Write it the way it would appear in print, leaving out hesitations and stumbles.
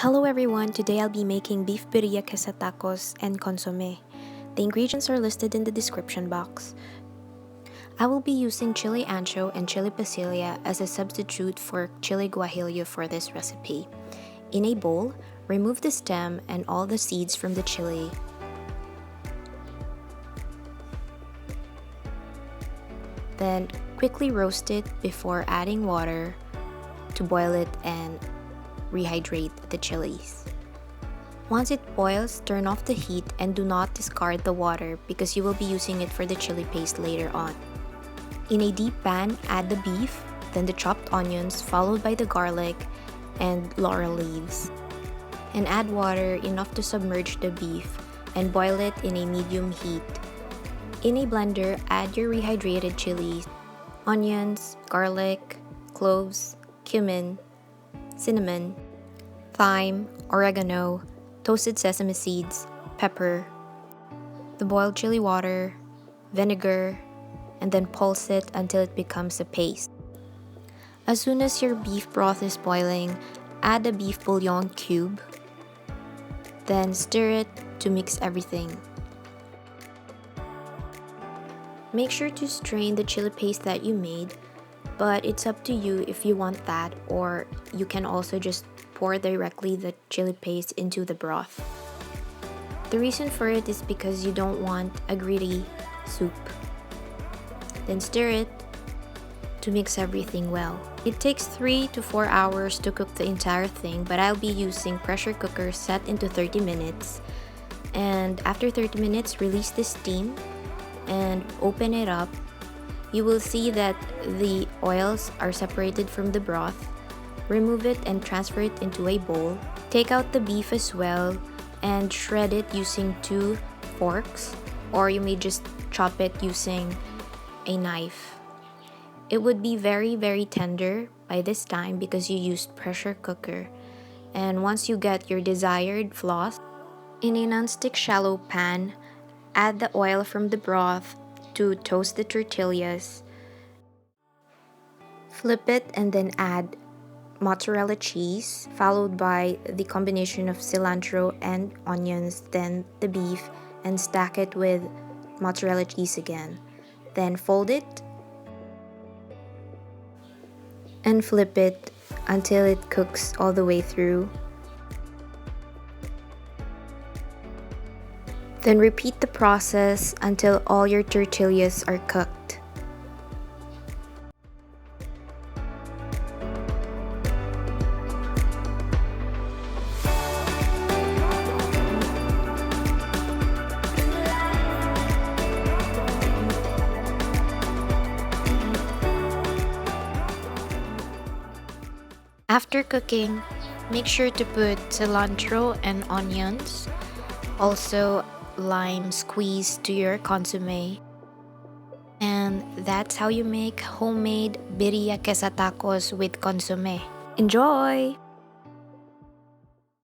Hello everyone, today I'll be making beef birria queso tacos and consommé. The ingredients are listed in the description box. I will be using chile ancho and chile pasilla as a substitute for chile guajillo for this recipe. In a bowl, remove the stem and all the seeds from the chili. Then quickly roast it before adding water to boil it and rehydrate the chilies. Once it boils, turn off the heat and do not discard the water because you will be using it for the chili paste later on. In a deep pan, add the beef, then the chopped onions, followed by the garlic and laurel leaves. And add water enough to submerge the beef and boil it in a medium heat. In a blender, add your rehydrated chilies, onions, garlic, cloves, cumin, cinnamon, thyme, oregano, toasted sesame seeds, pepper, the boiled chili water, vinegar, and then pulse it until it becomes a paste. As soon as your beef broth is boiling, add the beef bouillon cube, then stir it to mix everything. Make sure to strain the chili paste that you made, but it's up to you if you want that, or you can also just pour directly the chili paste into the broth. The reason for it is because you don't want a gritty soup. Then stir it to mix everything well. It takes 3 to 4 hours to cook the entire thing, but I'll be using pressure cooker set into 30 minutes. And after 30 minutes, release the steam and open it up. You will see that the oils are separated from the broth. Remove it and transfer it into a bowl. Take out the beef as well and shred it using 2 forks, or you may just chop it using a knife. It would be very tender by this time because you used pressure cooker. And once you get your desired floss, in a non-stick shallow pan, add the oil from the broth to toast the tortillas. Flip it and then add mozzarella cheese, followed by the combination of cilantro and onions, then the beef, and stack it with mozzarella cheese again. Then fold it and flip it until it cooks all the way through. Then repeat the process until all your tortillas are cooked. After cooking, make sure to put cilantro and onions, also lime squeeze to your consommé. And that's how you make homemade birria queso tacos with consommé. Enjoy!